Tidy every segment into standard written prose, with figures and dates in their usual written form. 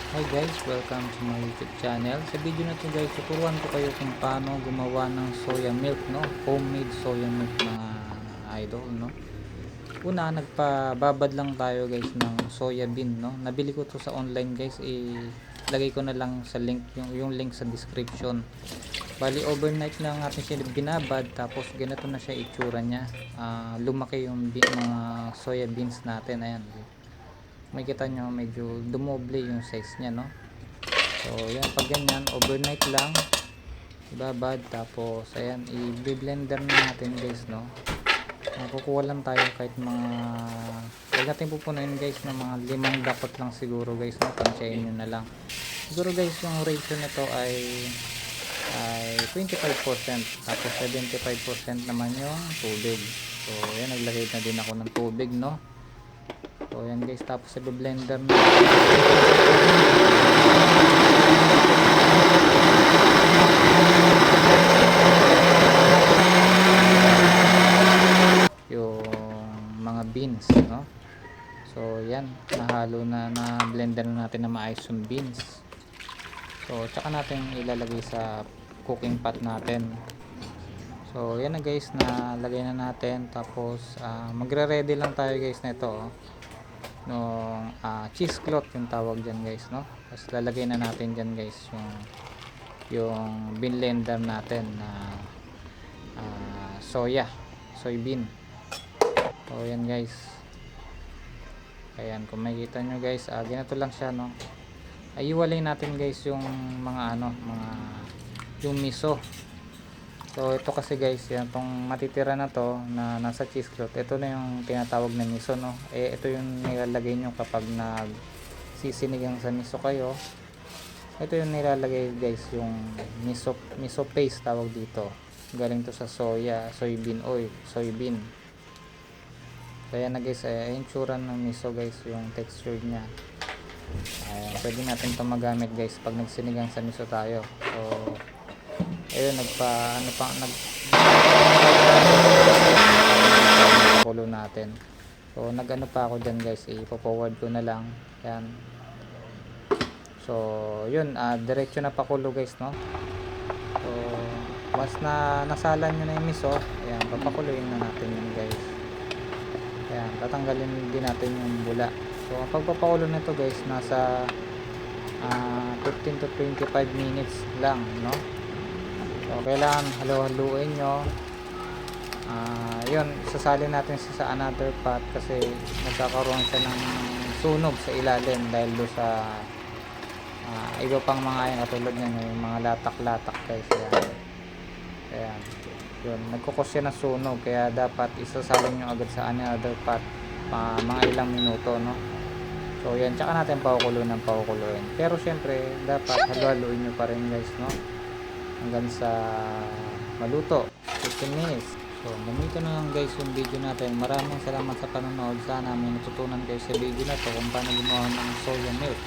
Hi guys, welcome to my YouTube channel. Sa video na to guys, tuturuan ko kayo kung paano gumawa ng soya milk, no? Homemade soya milk mga idol, no? Una, nagpababad lang tayo guys ng soya bean, no? Nabili ko to sa online guys, ilagay ko na lang sa link, yung link sa description. Bali overnight lang natin siya binabad, tapos ganito na siya itsura niya. Lumaki yung mga soya beans natin, ayan. Makikita nyo medyo dumoble yung size nya, no? So yan, pag ganyan overnight lang ibabad, tapos ayan i-blender na natin guys, no? Kukuha lang tayo kahit mga, huwag natin pupunuin guys ng mga 5 dapat lang siguro guys, no? Tansyahin nyo na lang siguro guys. Yung ratio nito ay 25%, tapos 75% naman yung tubig. So yan, naglagay na din ako ng tubig, no? So yan guys, tapos i-blender na yung mga beans, no? So yan, nahalo na, blender na natin na maayos yung beans. So tsaka natin ilalagay sa cooking pot natin. So yan na guys, nalagay na natin. Tapos magre-ready lang tayo guys na ito, nung cheesecloth yung tawag dyan guys, no? Tapos lalagay na natin dyan guys yung blender natin na soybean. So yan guys, ayan, kung makikita nyo guys, ganito lang siya, no? Iwalay natin guys yung mga yung miso. So ito kasi guys, yan tong matitira na to na nasa cheesecloth, ito na yung tinatawag na miso, no? Ito yung nilalagay nyo kapag nagsisinigang sa miso kayo. Ito yung nilalagay guys, yung miso paste tawag dito. Galing to sa soybean oil, soybean. So yan na guys, yung tsura ng miso guys, yung texture nya. Pwede natin ito magamit guys pag nagsinigang sa miso tayo. So ayun, kulo natin. So nagano pa ako dyan guys, ipo-forward ko na lang yan. So yun, diretso na pakulo guys, no? So once na nasalan nyo na yung miso, ayan, papakuluin na natin yun guys. Ayan, tatanggalin din natin yung bula. So ang pagpapakulo nito guys, nasa 15 to 25 minutes lang, no? So kailangan halo-haluin nyo. Yun, sasalin natin sa another pot kasi nagkakaroon siya ng sunog sa ilalim dahil do sa iba pang mga yan katulad nyan, yung mga latak-latak guys. Ayan, yun, nagkukos siya ng sunog, kaya dapat isasalin nyo agad sa another pot mga ilang minuto, no? So yan, tsaka natin pakukuloyin ng pakukuloyin, pero syempre dapat halo-haluin nyo pa rin guys, no? Hanggang sa maluto, 15 minutes. So ganito na lang guys yung video natin. Maraming salamat sa panonood. Sana may natutunan kayo sa video na to kung paano gumawa ng soya milk.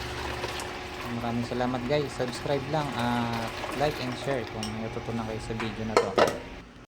So, maraming salamat guys. Subscribe lang at like and share kung may natutunan kayo sa video na to.